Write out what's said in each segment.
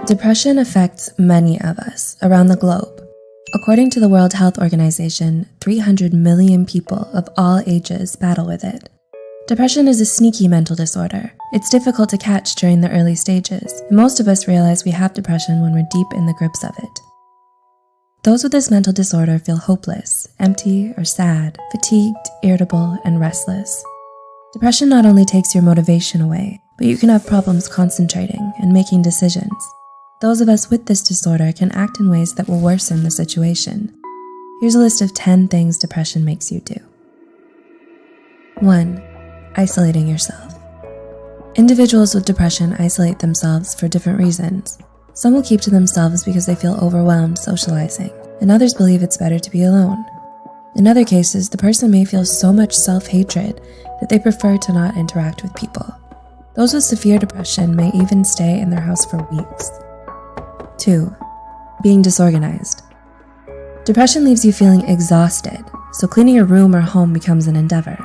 Depression affects many of us around the globe. According to the World Health Organization, 300 million people of all ages battle with it. Depression is a sneaky mental disorder. It's difficult to catch during the early stages, and most of us realize we have depression when we're deep in the grips of it. Those with this mental disorder feel hopeless, empty or sad, fatigued, irritable, and restless. Depression not only takes your motivation away, but you can have problems concentrating and making decisions. Those of us with this disorder can act in ways that will worsen the situation. Here's a list of 10 things depression makes you do. 1. Isolating yourself. Individuals with depression isolate themselves for different reasons. Some will keep to themselves because they feel overwhelmed socializing, and others believe it's better to be alone. In other cases, the person may feel so much self-hatred that they prefer to not interact with people. Those with severe depression may even stay in their house for weeks. 2. Being disorganized. Depression leaves you feeling exhausted, so cleaning your room or home becomes an endeavor.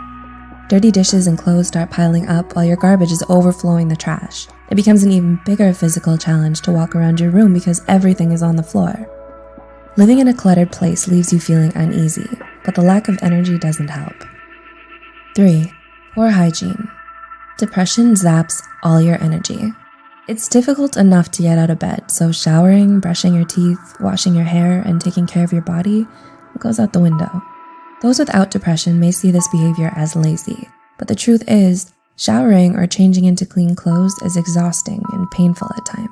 Dirty dishes and clothes start piling up while your garbage is overflowing the trash. It becomes an even bigger physical challenge to walk around your room because everything is on the floor. Living in a cluttered place leaves you feeling uneasy, but the lack of energy doesn't help. 3. Poor hygiene. Depression zaps all your energy. It's difficult enough to get out of bed, so showering, brushing your teeth, washing your hair, and taking care of your body goes out the window. Those without depression may see this behavior as lazy, but the truth is, showering or changing into clean clothes is exhausting and painful at times.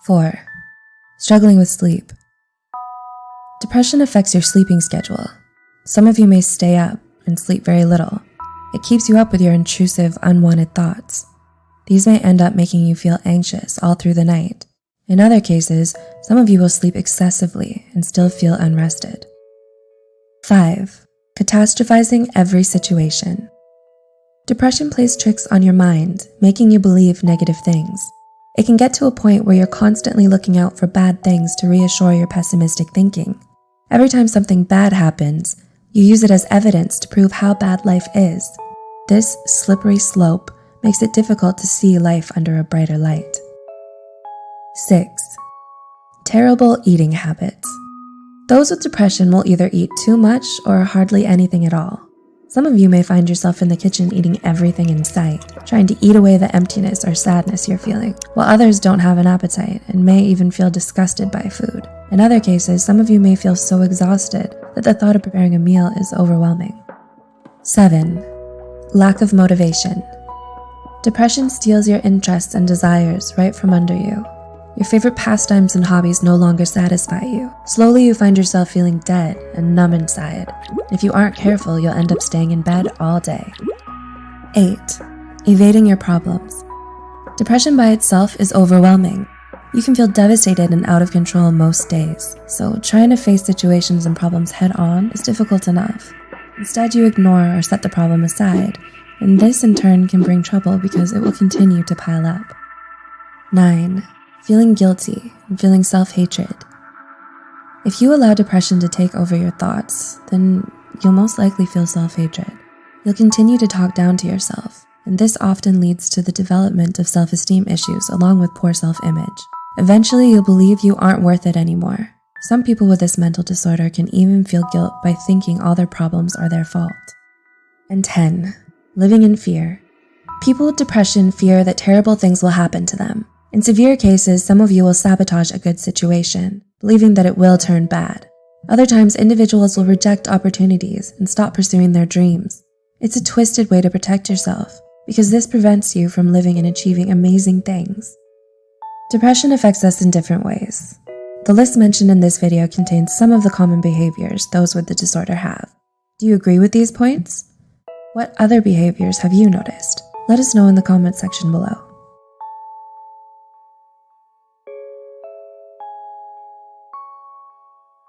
4. Struggling with sleep. Depression affects your sleeping schedule. Some of you may stay up and sleep very little. It keeps you up with your intrusive, unwanted thoughts. These may end up making you feel anxious all through the night. In other cases, some of you will sleep excessively and still feel unrested. 5. Catastrophizing every situation. Depression plays tricks on your mind, making you believe negative things. It can get to a point where you're constantly looking out for bad things to reassure your pessimistic thinking. Every time something bad happens, you use it as evidence to prove how bad life is. This slippery slope makes it difficult to see life under a brighter light. 6. Terrible eating habits. Those with depression will either eat too much or hardly anything at all. Some of you may find yourself in the kitchen eating everything in sight, trying to eat away the emptiness or sadness you're feeling, while others don't have an appetite and may even feel disgusted by food. In other cases, some of you may feel so exhausted that the thought of preparing a meal is overwhelming. 7. Lack of motivation. Depression steals your interests and desires right from under you. Your favorite pastimes and hobbies no longer satisfy you. Slowly, you find yourself feeling dead and numb inside. If you aren't careful, you'll end up staying in bed all day. 8. Evading your problems. Depression by itself is overwhelming. You can feel devastated and out of control most days, so trying to face situations and problems head on is difficult enough. Instead, you ignore or set the problem aside, and this in turn can bring trouble because it will continue to pile up. 9. Feeling guilty and feeling self-hatred. If you allow depression to take over your thoughts, then you'll most likely feel self-hatred. You'll continue to talk down to yourself, and this often leads to the development of self-esteem issues along with poor self-image. Eventually, you'll believe you aren't worth it anymore. Some people with this mental disorder can even feel guilt by thinking all their problems are their fault. And 10. Living in fear. People with depression fear that terrible things will happen to them. In severe cases, some of you will sabotage a good situation, believing that it will turn bad. Other times, individuals will reject opportunities and stop pursuing their dreams. It's a twisted way to protect yourself, because this prevents you from living and achieving amazing things. Depression affects us in different ways. The list mentioned in this video contains some of the common behaviors those with the disorder have. Do you agree with these points? What other behaviors have you noticed? Let us know in the comment section below.